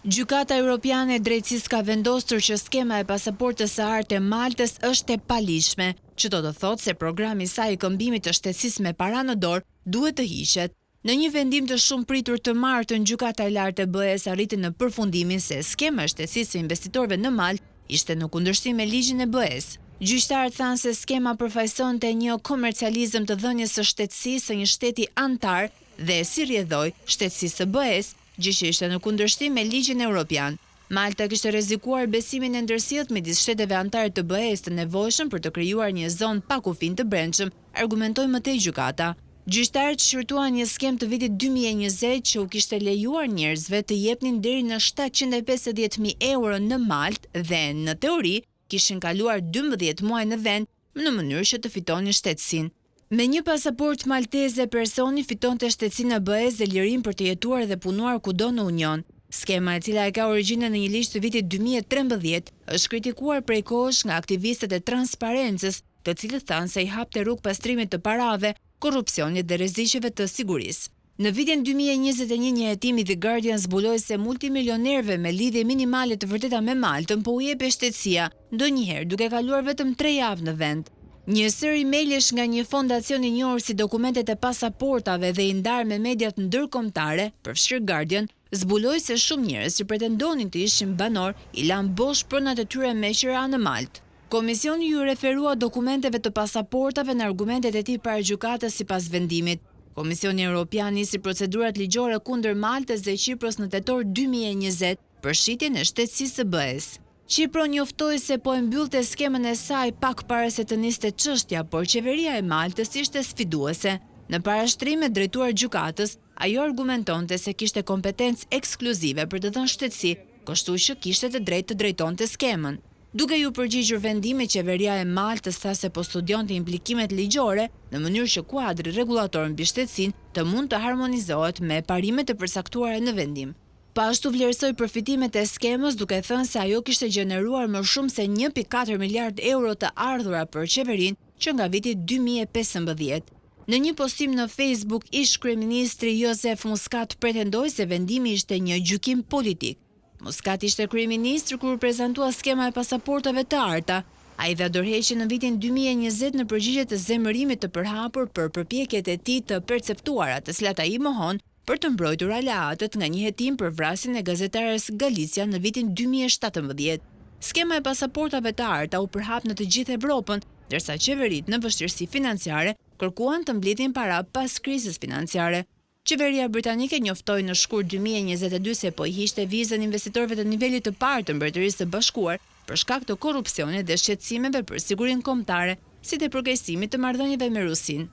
Gjykata Europiane e Drejtësisë ka vendosur që skema e pasaportës së artë e Maltës është e palishme, që do të thotë se programi i saj i këmbimit të shtetësisë me para në dorë duhet të hiqet. Në një vendim të shumë pritur të martën, Gjykata e Lartë e BE-s arriti në përfundimin se skema e shtetësisë së investitorëve në Maltë ishte në kundërshtim me ligjin e BE-s. Gjyqtarët thanë se skema përfaqësonte një komercializëm të dhënies së shtetësisë së një shteti antar dhe si rrjedhoi shtetësisë së BE-s, gjë që ishte në kundërshtim me ligjin evropian. Malta kishte rrezikuar besimin e ndërsjellët midis shteteve anëtare të BE-s të nevojshëm për të krijuar një zonë pa kufin të brendshëm, argumentoi më tej gjykata. Gjyqtarët shqyrtuan një skemë të vitit 2020 që u kishte lejuar njerëzve të jepnin deri në 750.000 euro në Maltë dhe, në teori, kishin kaluar 12 muaj në vend në mënyrë që të fitonin shtetësinë. Me një pasaport malteze, personi fitonte shtetësinë e BE-s dhe lirinë për të jetuar dhe punuar kudo në Union. Skema, e cila e ka origjinën në një ligj të vitit 2013, është kritikuar prej kohësh nga aktivistët e transparencës, të cilët thanë se i hapte rrugë pastrimit të parave, korrupsionit dhe rreziqeve të sigurisë. Në vitin 2021, një hetim i The Guardian zbuloi se multimilionerëve me lidhje minimale të vërteta me Maltën po u jepte shtetësia, ndonjëherë duke kaluar vetëm 3 javë në vend. Një sër emailësh nga një fondacion i njohur si Dokumentet e Pasaportave dhe i ndarë me mediat ndërkombëtare, përfshirë Guardian, zbuloi se shumë njerëz që pretendonin të ishin banor i lanë bosh pronat e tyre me qira në Maltë. Komisioni ju referua dokumenteve të pasaportave në argumentet e tij para gjykatës sipas vendimit. Komisioni Evropian nisi procedurat ligjore kundër Maltës dhe Qipros në tetor 2020 për shitjen e shtetësisë së BE-s. Qipro njoftoi se po e mbyllte skemën e saj pak para se të niste çështja, por qeveria e Maltës ishte sfiduese. Në parashtrim me drejtuar gjykatës, ajo argumentonte se kishte kompetencë ekskluzive për të dhënë shtetësi, kështu që kishte të drejtë të drejtonte skemën. Duke ju përgjigjur vendimit, qeveria e Maltës tha se po studionte implikimet ligjore në mënyrë që kuadri rregullator mbi shtetësinë të mund të harmonizohet me parimet e përcaktuara në vendim. Pashtu vlerësoi përfitimet e skemës duke thënë se ajo kishte gjeneruar më shumë se 1.4 miliard euro të ardhura për qeverinë që nga viti 2015. Në një postim në Facebook, ish kryeministri Joseph Muscat pretendoi se vendimi ishte një gjykim politik. Muscat ishte kryeministër kur prezantua skema e pasaportave të arta. Ai dha dorëheqje në vitin 2020 në përgjigje të zemërimit të përhapur për përpjekjet e tij të perceptuara, të cilat ai mohon për të mbrojtur aleatët nga një hetim për vrasjen e gazetares Galicia në vitin 2017. Skema e pasaportave të arta u përhap në të gjithë Evropën, ndërsa qeveritë në vështirësi financiare kërkuan të mbledhin para pas krizës financiare. Qeveria britanike njoftoi në shkurt 2022 se po i hiqte vizën investitorëve të nivelit të parë të Mbretërisë së Bashkuar për shkak të korrupsionit dhe shqetësimeve për sigurinë kombëtare, si dhe përkeqësimit të marrëdhënieve me Rusinë.